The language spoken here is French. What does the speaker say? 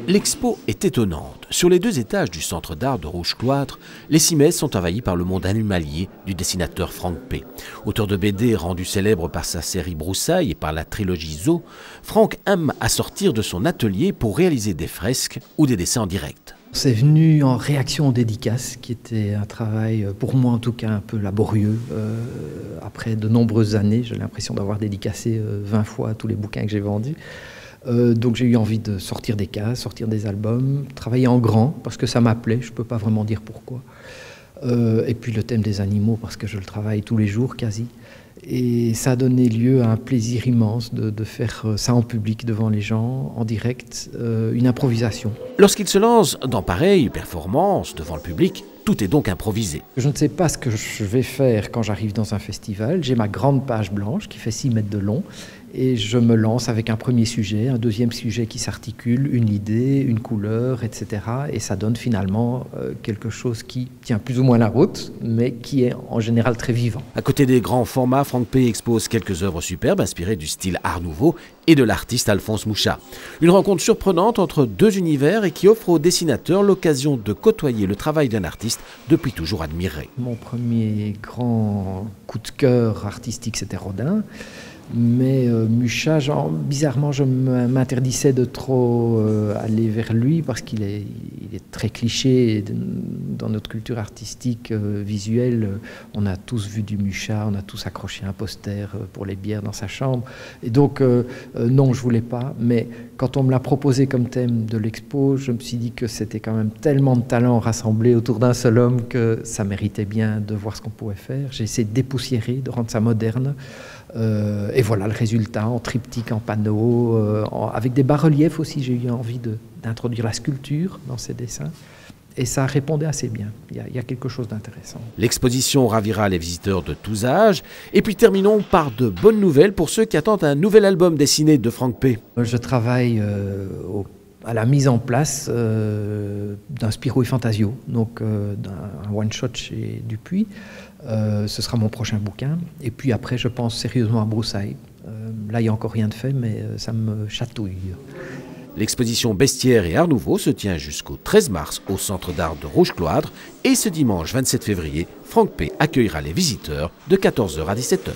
L'expo est étonnante. Sur les 2 étages du centre d'art de Rouge-Cloître, les cimaises sont envahies par le monde animalier du dessinateur Frank P. Auteur de BD rendu célèbre par sa série Broussailles et par la trilogie Zoo, Frank aime à sortir de son atelier pour réaliser des fresques ou des dessins en direct. C'est venu en réaction aux dédicaces, qui était un travail, pour moi en tout cas, un peu laborieux. Après de nombreuses années, j'ai l'impression d'avoir dédicacé 20 fois tous les bouquins que j'ai vendus. Donc j'ai eu envie de sortir des cases, sortir des albums, travailler en grand, parce que ça m'appelait, je ne peux pas vraiment dire pourquoi. Et puis le thème des animaux, parce que je le travaille tous les jours quasi. Et ça a donné lieu à un plaisir immense de faire ça en public, devant les gens, en direct, une improvisation. Lorsqu'il se lance dans pareille performance devant le public, tout est donc improvisé. Je ne sais pas ce que je vais faire quand j'arrive dans un festival. J'ai ma grande page blanche qui fait 6 mètres de long et je me lance avec un premier sujet, un deuxième sujet qui s'articule, une idée, une couleur, etc. Et ça donne finalement quelque chose qui tient plus ou moins la route, mais qui est en général très vivant. À côté des grands formats, Frank P expose quelques œuvres superbes inspirées du style Art Nouveau et de l'artiste Alphonse Mouchat. Une rencontre surprenante entre 2 univers et qui offre aux dessinateurs l'occasion de côtoyer le travail d'un artiste depuis toujours admiré. Mon premier grand coup de cœur artistique, c'était Rodin. Mais Mouchat, bizarrement, je m'interdisais de trop aller vers lui parce qu'il est très cliché. Dans notre culture artistique visuelle, on a tous vu du Mouchat, on a tous accroché un poster pour les bières dans sa chambre. Et donc, non, je voulais pas. Mais quand on me l'a proposé comme thème de l'expo, je me suis dit que c'était quand même tellement de talents rassemblés autour d'un seul homme que ça méritait bien de voir ce qu'on pouvait faire. J'ai essayé de dépoussiérer, de rendre ça moderne. Et voilà le résultat, en triptyque, en panneau, avec des bas-reliefs aussi. J'ai eu envie d'introduire la sculpture dans ces dessins. Et ça répondait assez bien. Il y a quelque chose d'intéressant. L'exposition ravira les visiteurs de tous âges. Et puis terminons par de bonnes nouvelles pour ceux qui attendent un nouvel album dessiné de Frank P. Je travaille à la mise en place d'un Spirou et Fantasio, donc d'un one-shot chez Dupuis. Ce sera mon prochain bouquin. Et puis après, je pense sérieusement à Broussailles. Là, il n'y a encore rien de fait, mais ça me chatouille. L'exposition Bestiaire et Art Nouveau se tient jusqu'au 13 mars au Centre d'art de Rouge-Cloître. Et ce dimanche 27 février, Frank P accueillera les visiteurs de 14h à 17h.